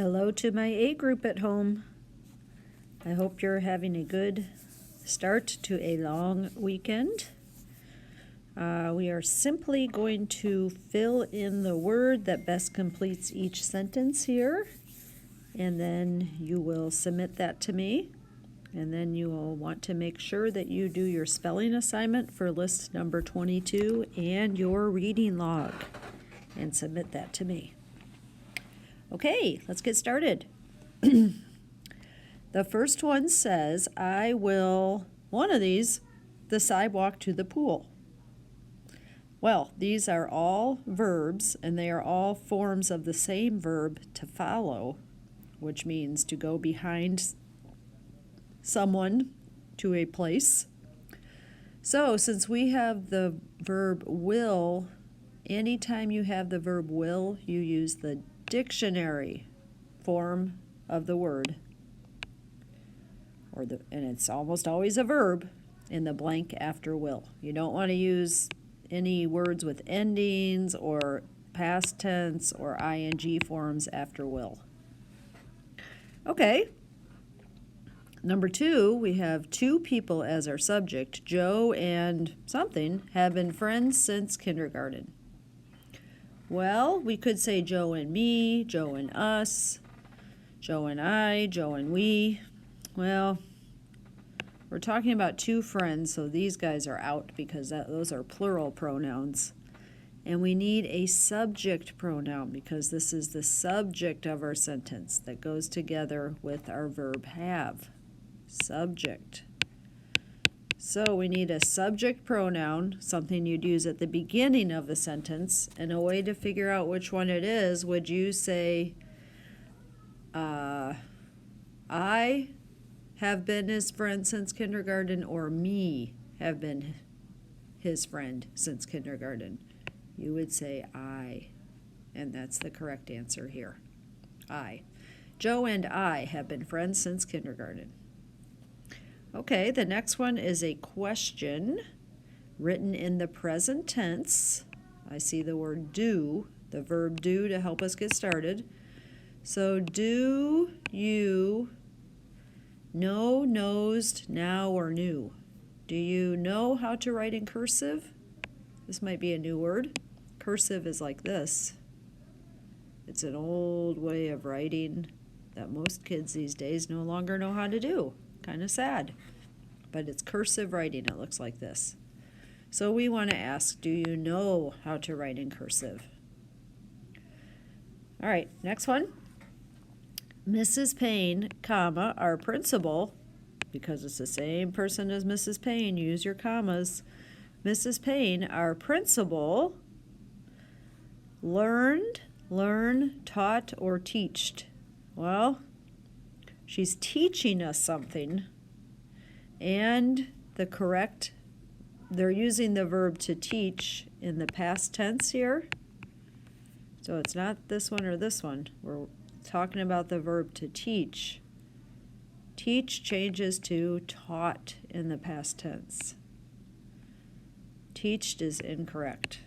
Hello to my A group at home. I hope you're having a good start to a long weekend. We are simply going to fill in the word that best completes each sentence here, and then you will submit that to me, and then you will want to make sure that you do your spelling assignment for list number 22 and your reading log, and submit that to me. Okay, let's get started. The first one says, I will, one of these, the sidewalk to the pool. Well, these are all verbs, and they are all forms of the same verb, to follow, which means to go behind someone to a place. So, since we have the verb will, anytime you have the verb will, you use the dictionary form of the word, and it's almost always a verb in the blank after will. You don't want to use any words with endings or past tense or ing forms after will. Okay. Number 2, we have two people as our subject. Joe and something have been friends since kindergarten. Well, we could say Joe and me, Joe and us, Joe and I, Joe and we. Well, we're talking about two friends, so these guys are out because those are plural pronouns. And we need a subject pronoun because this is the subject of our sentence that goes together with our verb have. Subject. So we need a subject pronoun, something you'd use at the beginning of the sentence, and a way to figure out which one it is, would you say, I have been his friend since kindergarten, or me have been his friend since kindergarten? You would say I, and that's the correct answer here. I. Joe and I have been friends since kindergarten. Okay, the next one is a question written in the present tense. I see the word do, the verb do, to help us get started. So, do you know, nosed, now, or knew? Do you know how to write in cursive? This might be a new word. Cursive is like this. It's an old way of writing that most kids these days no longer know how to do. Kind of sad, but it's cursive writing. It looks like this. So we want to ask, do you know how to write in cursive? All right, next one. Mrs. Payne, comma, our principal, because it's the same person as Mrs. Payne, use your commas. Mrs. Payne, our principal, learned, learn, taught, or teached. Well, she's teaching us something, and they're using the verb to teach in the past tense here. So it's not this one or this one. We're talking about the verb to teach. Teach changes to taught in the past tense. Teached is incorrect.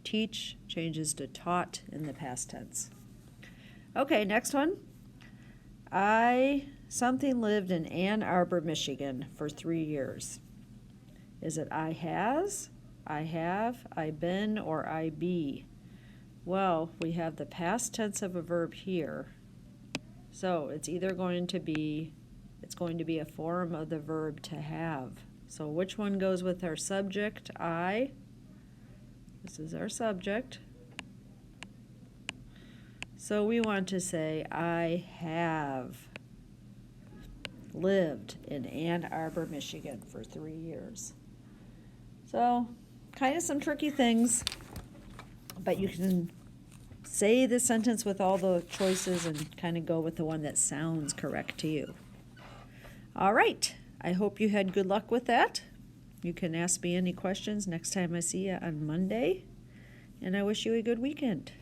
Teach changes to taught in the past tense. Okay, next one. Something lived in Ann Arbor, Michigan for 3 years. Is it I has, I have, I been, or I be? Well, we have the past tense of a verb here. So it's either going to be a form of the verb to have. So which one goes with our subject, I? This is our subject. So we want to say, I have lived in Ann Arbor, Michigan for 3 years. So, kind of some tricky things, but you can say the sentence with all the choices and kind of go with the one that sounds correct to you. All right, I hope you had good luck with that. You can ask me any questions next time I see you on Monday, and I wish you a good weekend.